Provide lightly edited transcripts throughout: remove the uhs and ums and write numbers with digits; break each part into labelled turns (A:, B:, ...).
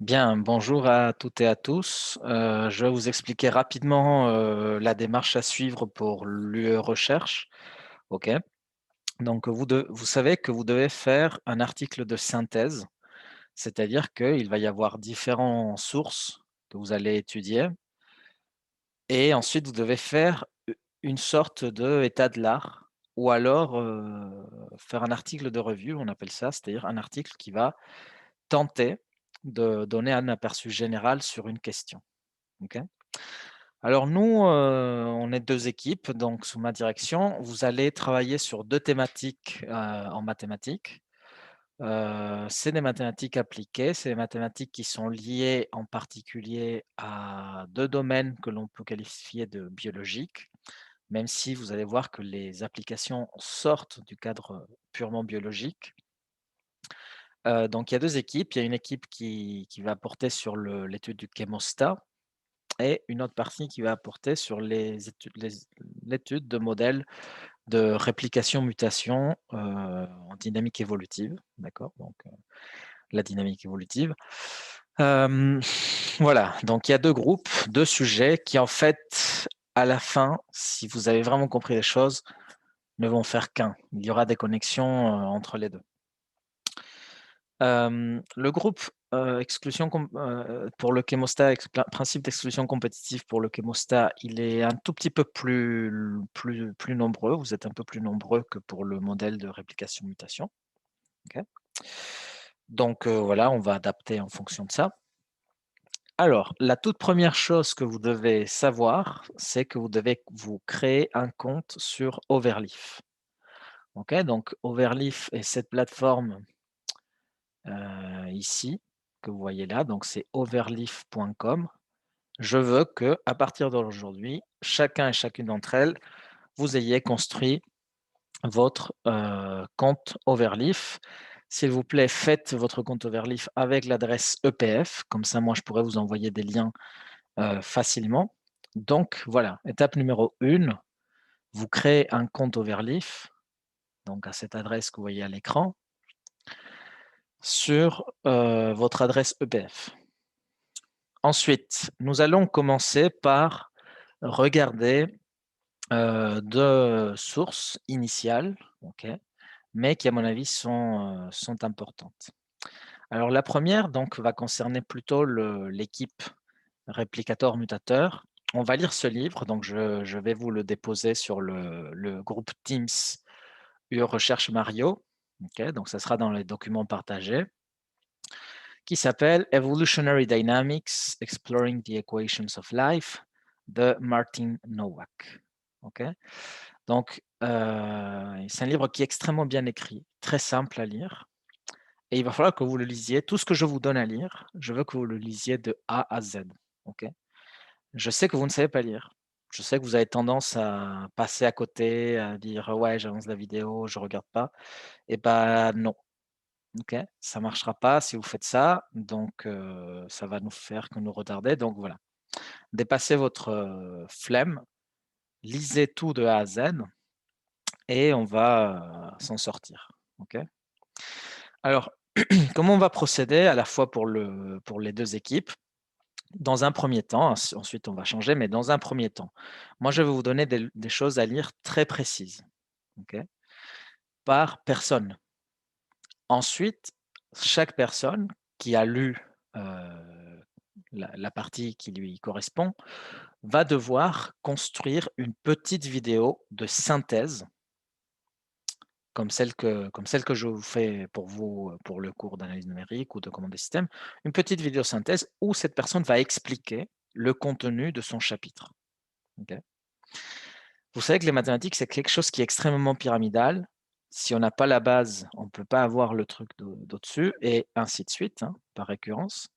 A: Bien, bonjour à toutes et à tous. Je vais vous expliquer rapidement la démarche à suivre pour l'UE Recherche. OK. Donc, vous savez que vous devez faire un article de synthèse, c'est-à-dire qu'il va y avoir différentes sources que vous allez étudier et ensuite vous devez faire une sorte d'état de l'art ou alors faire un article de revue, on appelle ça, c'est-à-dire un article qui va tenter de donner un aperçu général sur une question. OK. Alors nous, on est 2 équipes, donc sous ma direction, vous allez travailler sur 2 thématiques, en mathématiques. C'est des mathématiques appliquées, c'est des mathématiques qui sont liées en particulier à 2 domaines que l'on peut qualifier de biologiques, même si vous allez voir que les applications sortent du cadre purement biologique. Donc il y a 2 équipes, il y a une équipe qui va porter sur l'étude du chémostat et une autre partie qui va porter sur l'étude de modèles de réplication-mutation, en dynamique évolutive, d'accord? Donc, la dynamique évolutive. Hem, voilà, donc il y a 2 groupes, 2 sujets qui en fait, à la fin, si vous avez vraiment compris les choses, ne vont faire qu'un. Il y aura des connexions, entre les 2. Le groupe, exclusion pour le chémostat, principe d'exclusion compétitive pour le chémostat, il est un tout petit peu plus nombreux. Vous êtes un peu plus nombreux que pour le modèle de réplication-mutation, OK? Donc, voilà, on va adapter en fonction de ça. Alors, la toute première chose que vous devez savoir, c'est que vous devez vous créer un compte sur Overleaf, OK? Donc Overleaf est cette plateforme ici, que vous voyez là, donc c'est overleaf.com. Je veux que, à partir d'aujourd'hui, chacun et chacune d'entre elles, vous ayez construit votre, compte Overleaf. S'il vous plaît, faites votre compte Overleaf avec l'adresse EPF, comme ça moi je pourrais vous envoyer des liens, facilement. Donc voilà, étape numéro 1, vous créez un compte Overleaf, donc à cette adresse que vous voyez à l'écran, sur, votre adresse EPF. Ensuite, nous allons commencer par regarder, 2 sources initiales, OK, mais qui à mon avis sont importantes. Alors la première donc va concerner plutôt l'équipe réplicateur mutateur. On va lire ce livre, donc je vais vous le déposer sur le groupe Teams Recherche Mario, OK, donc ça sera dans les documents partagés, qui s'appelle Evolutionary Dynamics: Exploring the Equations of Life de Martin Nowak. OK? Donc, c'est un livre qui est extrêmement bien écrit, très simple à lire et il va falloir que vous le lisiez. Tout ce que je vous donne à lire, je veux que vous le lisiez de A à Z. OK? Je sais que vous ne savez pas lire. Je sais que vous avez tendance à passer à côté, à dire: «Ouais, j'avance la vidéo, je regarde pas» et bah, non. OK, ça marchera pas si vous faites ça, donc ça va nous faire que nous retarder, donc voilà. Dépassez votre, flemme, lisez tout de A à Z et on va, s'en sortir. OK? Alors, comment on va procéder à la fois pour les 2 équipes? Dans un premier temps, ensuite on va changer, mais dans un premier temps, moi je vais vous donner des choses à lire très précises, OK? Par personne. Ensuite, chaque personne qui a lu, la partie qui lui correspond, va devoir construire une petite vidéo de synthèse, comme celle que je vous fais pour vous, pour le cours d'analyse numérique ou de commande des systèmes. Une petite vidéo synthèse où cette personne va expliquer le contenu de son chapitre. OK? Vous savez que les mathématiques, c'est quelque chose qui est extrêmement pyramidal. Si on n'a pas la base, on ne peut pas avoir le truc d'au-dessus et ainsi de suite, hein, par récurrence.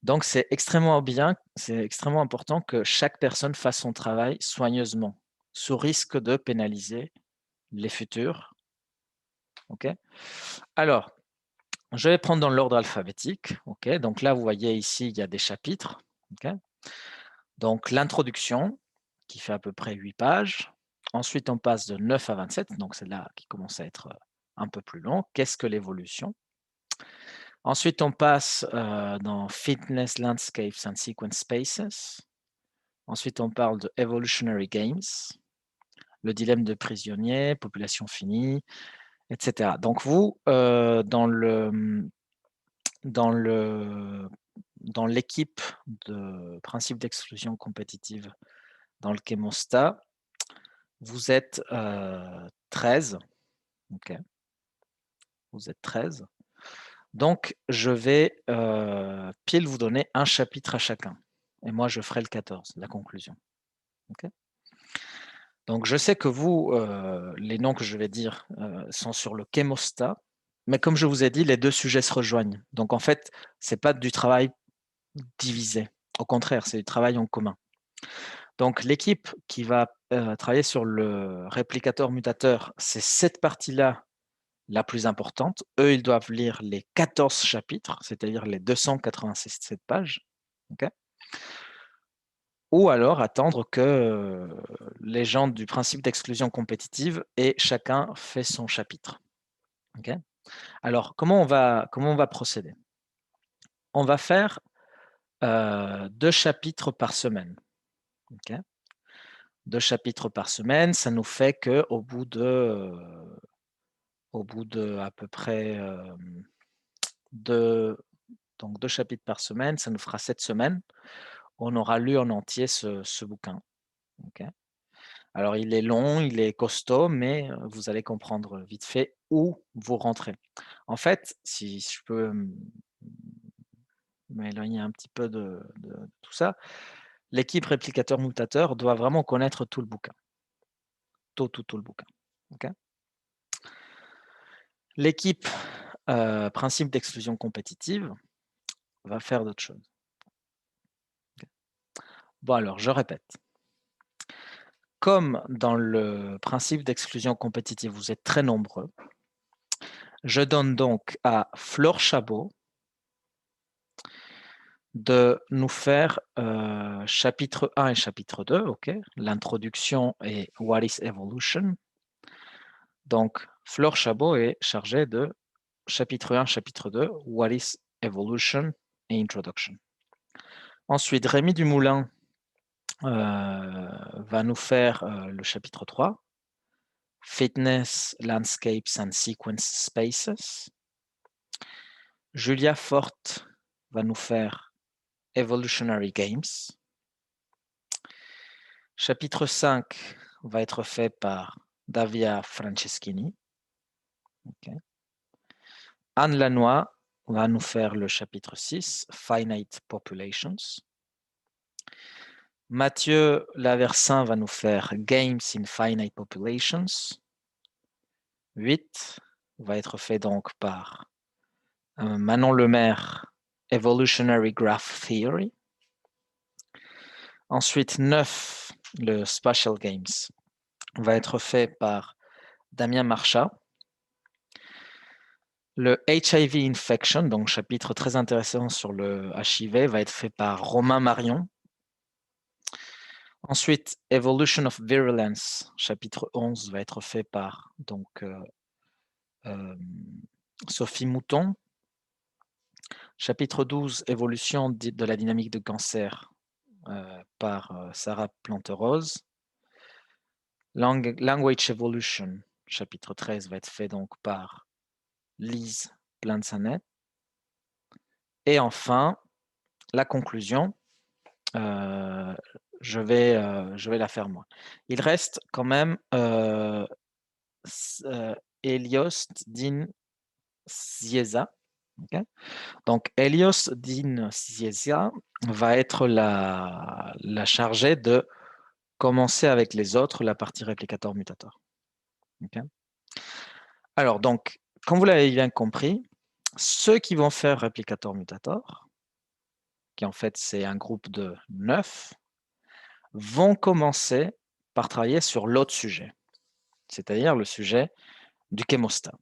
A: Donc c'est extrêmement important que chaque personne fasse son travail soigneusement, sous risque de pénaliser les futurs, OK? Alors, je vais prendre dans l'ordre alphabétique, OK? Donc là, vous voyez ici, il y a des chapitres, OK? Donc l'introduction, qui fait à peu près 8 pages. Ensuite, on passe de 9 à 27, donc c'est là qui commence à être, un peu plus long. Qu'est-ce que l'évolution? Ensuite, on passe dans Fitness, Landscapes and Sequence Spaces. Ensuite, on parle de Evolutionary Games, le dilemme de prisonnier, population finie, etc. Donc vous, dans l'équipe de principe d'exclusion compétitive dans le Chemosta, vous êtes 13. Ok. Vous êtes 13. Donc, je vais pile vous donner un chapitre à chacun. Et moi, je ferai le 14, la conclusion. Okay. Donc, je sais que vous, les noms que je vais dire sont sur le Chemosta, mais comme je vous ai dit, les deux sujets se rejoignent. Donc, en fait, ce n'est pas du travail divisé. Au contraire, c'est du travail en commun. Donc, l'équipe qui va travailler sur le réplicateur mutateur, c'est cette partie-là la plus importante. Eux, ils doivent lire les 14 chapitres, c'est-à-dire les 287 pages. Okay. Ou alors attendre que les gens du principe d'exclusion compétitive aient chacun fait son chapitre. Okay. Alors, comment on va procéder? On va faire 2 chapitres par semaine. Okay. 2 chapitres par semaine, ça nous fait qu'au bout de à peu près donc 2 chapitres par semaine, ça nous fera 7 semaines. On aura lu en entier ce bouquin. Okay. Alors, il est long, il est costaud, mais vous allez comprendre vite fait où vous rentrez. En fait, si je peux m'éloigner un petit peu de tout ça, l'équipe réplicateur-mutateur doit vraiment connaître tout le bouquin. Tout le bouquin. Okay. L'équipe principe d'exclusion compétitive va faire d'autres choses. Okay. Bon, alors, je répète. Comme dans le principe d'exclusion compétitive, vous êtes très nombreux, je donne donc à Flore Chabot de nous faire chapitre 1 et chapitre 2, okay, l'introduction et What is Evolution. Donc, Flore Chabot est chargée de chapitre 1, chapitre 2, What is Evolution et Introduction. Ensuite, Rémi Dumoulin va nous faire le chapitre 3, Fitness, Landscapes and Sequence Spaces. Julia Forte va nous faire Evolutionary Games. Chapitre 5 va être fait par Davia Franceschini. Okay. Anne Lannoy va nous faire le chapitre 6, Finite Populations. Mathieu Laversin va nous faire Games in Finite Populations. 8 va être fait donc par Manon Lemaire, Evolutionary Graph Theory. Ensuite, 9, le Spatial Games, va être fait par Damien Marchat. Le HIV Infection, donc chapitre très intéressant sur le HIV, va être fait par Romain Marion. Ensuite, Evolution of Virulence, chapitre 11, va être fait par donc, Sophie Mouton. Chapitre 12, Évolution de la dynamique de cancer, par Sarah Planterose. Language Evolution, chapitre 13, va être fait donc par Lise Planzanet. Et enfin, la conclusion, je vais la faire moi. Il reste quand même Elios Din Zieza. Okay. Donc, Elios Din Zieza va être la chargée de commencer avec les autres la partie réplicateur-mutateur. Okay. Alors, donc, comme vous l'avez bien compris, ceux qui vont faire réplicateur-mutateur, qui en fait c'est un groupe de 9, vont commencer par travailler sur l'autre sujet, c'est-à-dire le sujet du Chemosta.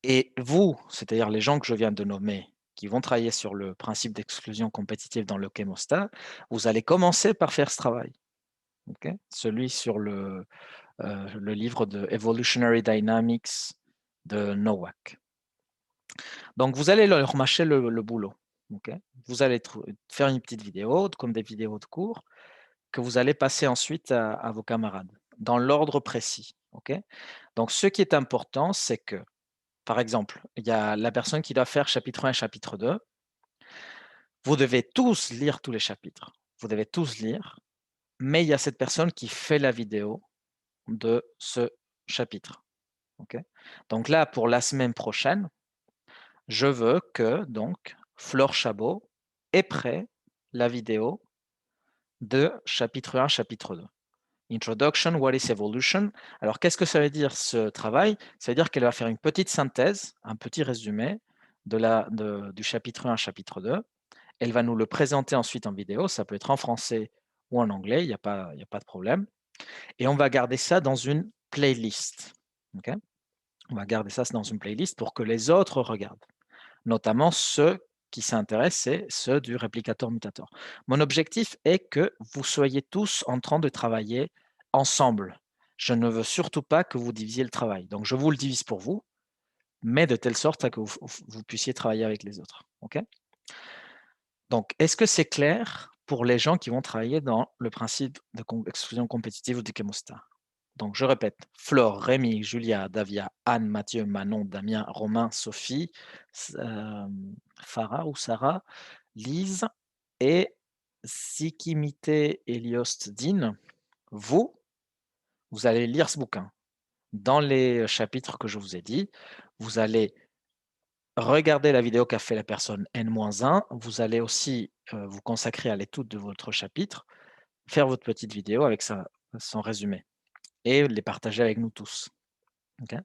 A: Et vous, c'est-à-dire les gens que je viens de nommer, qui vont travailler sur le principe d'exclusion compétitive dans le Chemosta, vous allez commencer par faire ce travail. Okay. Celui sur le livre de Evolutionary Dynamics de Nowak. Donc, vous allez leur mâcher le boulot. OK? Vous allez faire une petite vidéo, comme des vidéos de cours, que vous allez passer ensuite à vos camarades, dans l'ordre précis. OK? Donc, ce qui est important, c'est que, par exemple, il y a la personne qui doit faire chapitre 1 et chapitre 2. Vous devez tous lire tous les chapitres. Vous devez tous lire, mais il y a cette personne qui fait la vidéo de ce chapitre. OK? Donc là, pour la semaine prochaine, je veux que donc Flore Chabot ait prêt la vidéo de chapitre 1, chapitre 2. Introduction, what is evolution? Alors, qu'est-ce que ça veut dire ce travail? Ça veut dire qu'elle va faire une petite synthèse, un petit résumé du chapitre 1 chapitre 2. Elle va nous le présenter ensuite en vidéo. Ça peut être en français ou en anglais, il y a pas de problème. Et on va garder ça dans une playlist. Okay? On va garder ça dans une playlist pour que les autres regardent, notamment ceux qui s'intéressent, c'est ceux du réplicateur mutateur. Mon objectif est que vous soyez tous en train de travailler ensemble. Je ne veux surtout pas que vous divisiez le travail. Donc, je vous le divise pour vous, mais de telle sorte à que vous puissiez travailler avec les autres. OK? Donc, est-ce que c'est clair pour les gens qui vont travailler dans le principe d'exclusion compétitive du Chemosta? Donc, je répète, Flore, Rémi, Julia, Davia, Anne, Mathieu, Manon, Damien, Romain, Sophie, Farah ou Sarah, Lise et Sikimite Eliostdine, vous allez lire ce bouquin. Dans les chapitres que je vous ai dit, vous allez regarder la vidéo qu'a fait la personne N-1. Vous allez aussi vous consacrer à l'étude de votre chapitre, faire votre petite vidéo avec son résumé et les partager avec nous tous. Okay?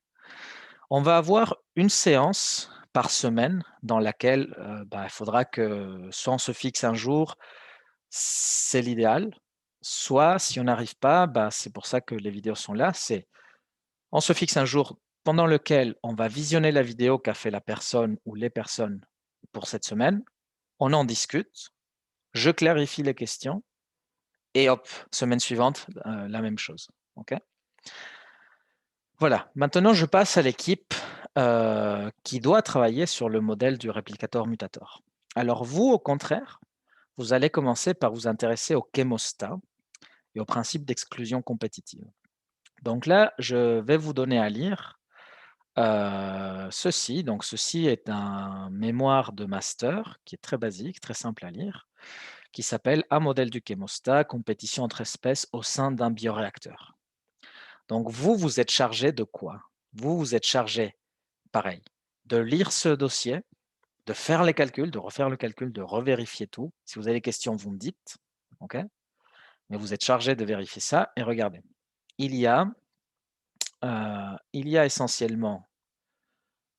A: On va avoir une séance par semaine dans laquelle il faudra que soit on se fixe un jour, c'est l'idéal, soit si on n'arrive pas, c'est pour ça que les vidéos sont là, c'est on se fixe un jour pendant lequel on va visionner la vidéo qu'a fait la personne ou les personnes pour cette semaine, on en discute, je clarifie les questions et hop, semaine suivante, la même chose. Okay? Voilà, maintenant je passe à l'équipe qui doit travailler sur le modèle du réplicateur mutateur. Alors vous, au contraire, vous allez commencer par vous intéresser au chémostat et au principe d'exclusion compétitive. Donc là, je vais vous donner à lire ceci. Donc ceci est un mémoire de master qui est très basique, très simple à lire, qui s'appelle « Un modèle du chémostat, compétition entre espèces au sein d'un bioréacteur ». Donc vous, vous êtes chargé de quoi? Vous êtes chargé, pareil, de lire ce dossier, de faire les calculs, de refaire le calcul, de revérifier tout. Si vous avez des questions, vous me dites. OK? Mais vous êtes chargé de vérifier ça et regardez. Il y a essentiellement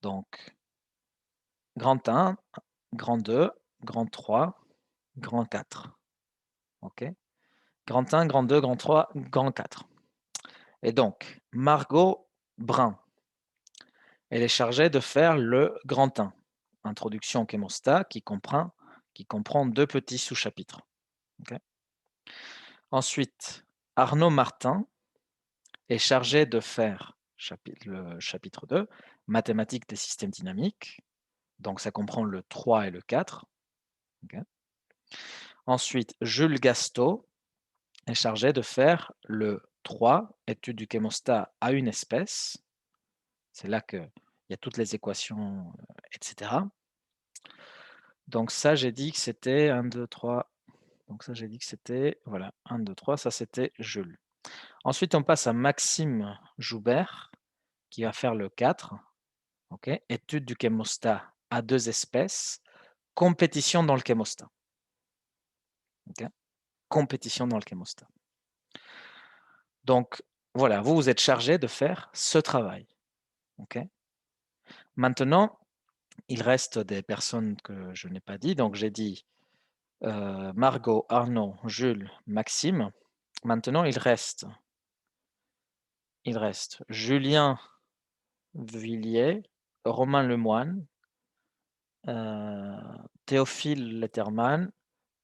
A: donc grand 1, grand 2, grand 3, grand 4. OK? Grand 1, grand 2, grand 3, grand 4. Et donc, Margot Brun, elle est chargée de faire le grand 1, introduction au chémostat, qui comprend 2 petits sous-chapitres. Okay. Ensuite, Arnaud Martin est chargé de faire le chapitre 2, mathématiques des systèmes dynamiques. Donc, ça comprend le 3 et le 4. Okay. Ensuite, Jules Gastaud est chargé de faire le 3, étude du chémostat à une espèce. C'est là qu'il y a toutes les équations, etc. Donc ça, j'ai dit que c'était 1, 2, 3. Donc ça, j'ai dit que c'était, voilà, 1, 2, 3. Ça, c'était Jules. Ensuite, on passe à Maxime Joubert, qui va faire le 4. Okay. Étude du chémostat à 2 espèces. Compétition dans le chémostat. Okay. Compétition dans le chémostat. Donc, voilà, vous êtes chargé de faire ce travail. Okay. Maintenant, il reste des personnes que je n'ai pas dit. Donc, j'ai dit Margot, Arnaud, Jules, Maxime. Maintenant, il reste Julien Villiers, Romain Lemoine, Théophile Letterman,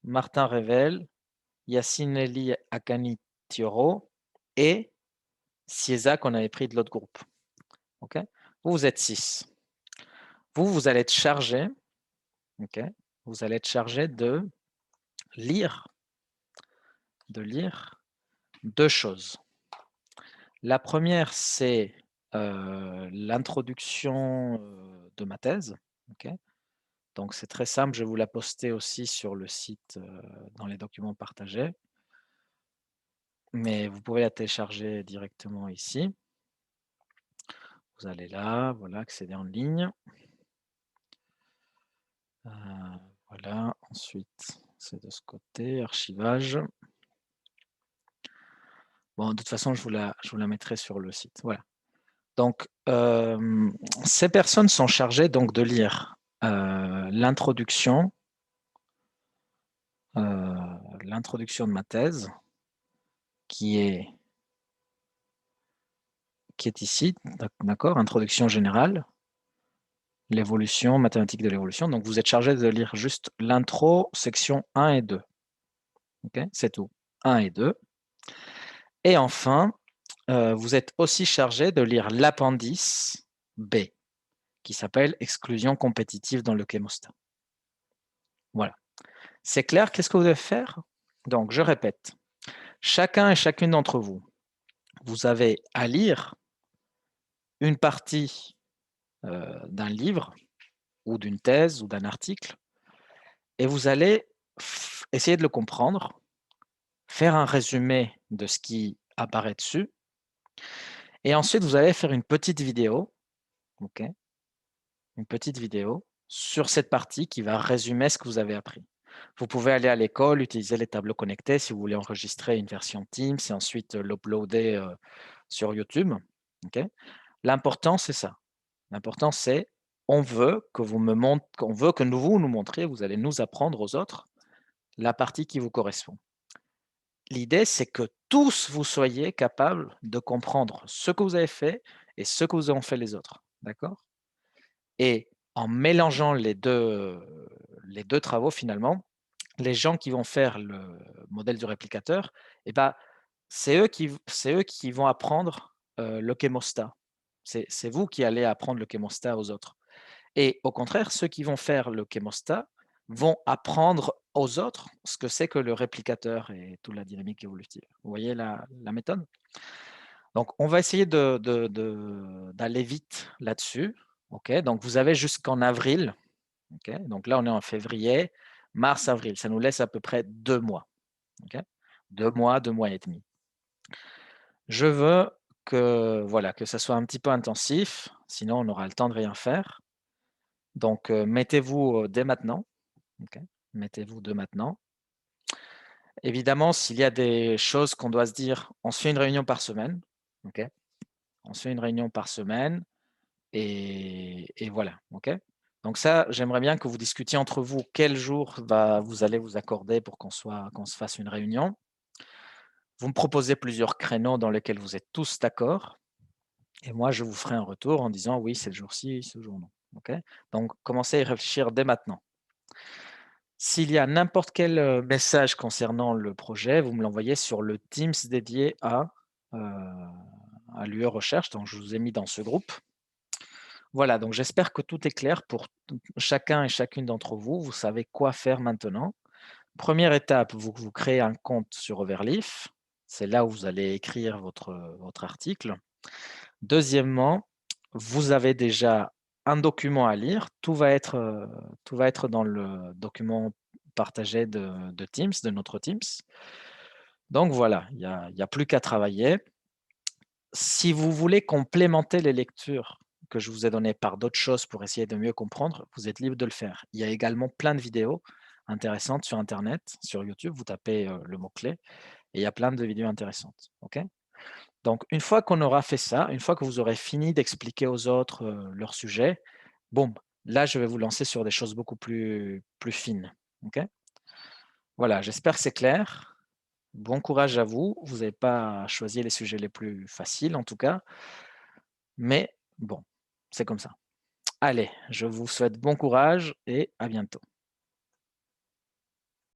A: Martin Revel, Yacine Eli Akani-Thioro et Ciesa qu'on avait pris de l'autre groupe. Okay, vous êtes 6. vous allez être chargé, OK? Vous allez être chargé de lire 2 choses. La première, c'est, l'introduction, de ma thèse, OK? Donc c'est très simple, je vais vous la poster aussi sur le site, dans les documents partagés, mais vous pouvez la télécharger directement ici. Vous allez là, voilà, accéder en ligne. Heu, voilà, ensuite, c'est de ce côté, archivage. Bon, de toute façon, je vous la mettrai sur le site, voilà. Donc, ces personnes sont chargées donc de lire, l'introduction, l'introduction de ma thèse qui est ici, d'accord? Introduction générale, l'évolution, mathématiques de l'évolution. Donc vous êtes chargé de lire juste l'intro, section 1 et 2. OK? C'est tout. 1 et 2. Et enfin, vous êtes aussi chargé de lire l'appendice B, qui s'appelle exclusion compétitive dans le chémostat. Voilà. C'est clair? Qu'est-ce que vous devez faire? Donc, je répète, chacun et chacune d'entre vous, vous avez à lire une partie d'un livre ou d'une thèse ou d'un article et vous allez essayer de le comprendre, faire un résumé de ce qui apparaît dessus et ensuite vous allez faire une petite vidéo, ok, une petite vidéo sur cette partie qui va résumer ce que vous avez appris. Vous pouvez aller à l'école, utiliser les tableaux connectés si vous voulez enregistrer une version Teams et ensuite l'uploader sur YouTube. Okay. L'important, c'est ça. L'important, c'est on veut que vous me montrez, on veut que vous nous montriez, vous allez nous apprendre aux autres la partie qui vous correspond. L'idée, c'est que tous vous soyez capables de comprendre ce que vous avez fait et ce que vous ont fait les autres. D'accord? Et en mélangeant les deux travaux, finalement, les gens qui vont faire le modèle du réplicateur, eh ben, c'est eux qui vont apprendre le chémostat. C'est vous qui allez apprendre le chémostat aux autres. Et au contraire, ceux qui vont faire le chémostat vont apprendre aux autres ce que c'est que le réplicateur et toute la dynamique évolutive. Vous voyez la méthode? Donc, on va essayer d'aller vite là-dessus. OK, donc vous avez jusqu'en avril. OK, donc là, on est en février, mars, avril. Ça nous laisse à peu près 2 mois. OK, 2 mois et demi. Je veux que, voilà, que ça soit un petit peu intensif, sinon on aura le temps de rien faire. Donc, mettez-vous dès maintenant. OK, mettez-vous dès maintenant. Évidemment, s'il y a des choses qu'on doit se dire, on se fait une réunion par semaine. OK, on se fait une réunion par semaine et voilà. OK. Donc ça, j'aimerais bien que vous discutiez entre vous quel jour vous allez vous accorder pour qu'on se fasse une réunion. Vous me proposez plusieurs créneaux dans lesquels vous êtes tous d'accord et moi, je vous ferai un retour en disant: «Oui, c'est le jour-ci, ce jour non». OK? Donc commencez à y réfléchir dès maintenant. S'il y a n'importe quel, message concernant le projet, vous me l'envoyez sur le Teams dédié heu, à l'UE Recherche, donc je vous ai mis dans ce groupe. Voilà, donc j'espère que tout est clair pour chacun et chacune d'entre vous. Vous savez quoi faire maintenant. Première étape, vous créez un compte sur Overleaf. C'est là où vous allez écrire votre article. Deuxièmement, vous avez déjà un document à lire. Tout va être dans le document partagé de Teams, de notre Teams. Donc voilà, il y a plus qu'à travailler. Si vous voulez complémenter les lectures que je vous ai données par d'autres choses pour essayer de mieux comprendre, vous êtes libre de le faire. Il y a également plein de vidéos intéressantes sur internet, sur YouTube, vous tapez, le mot-clé et il y a plein de vidéos intéressantes, OK? Donc une fois qu'on aura fait ça, une fois que vous aurez fini d'expliquer aux autres, leur sujet, boum, là je vais vous lancer sur des choses beaucoup plus fines, OK? Voilà, j'espère que c'est clair. Bon courage à vous. Vous n'avez pas choisi les sujets les plus faciles en tout cas, mais bon, c'est comme ça. Allez, je vous souhaite bon courage et à bientôt.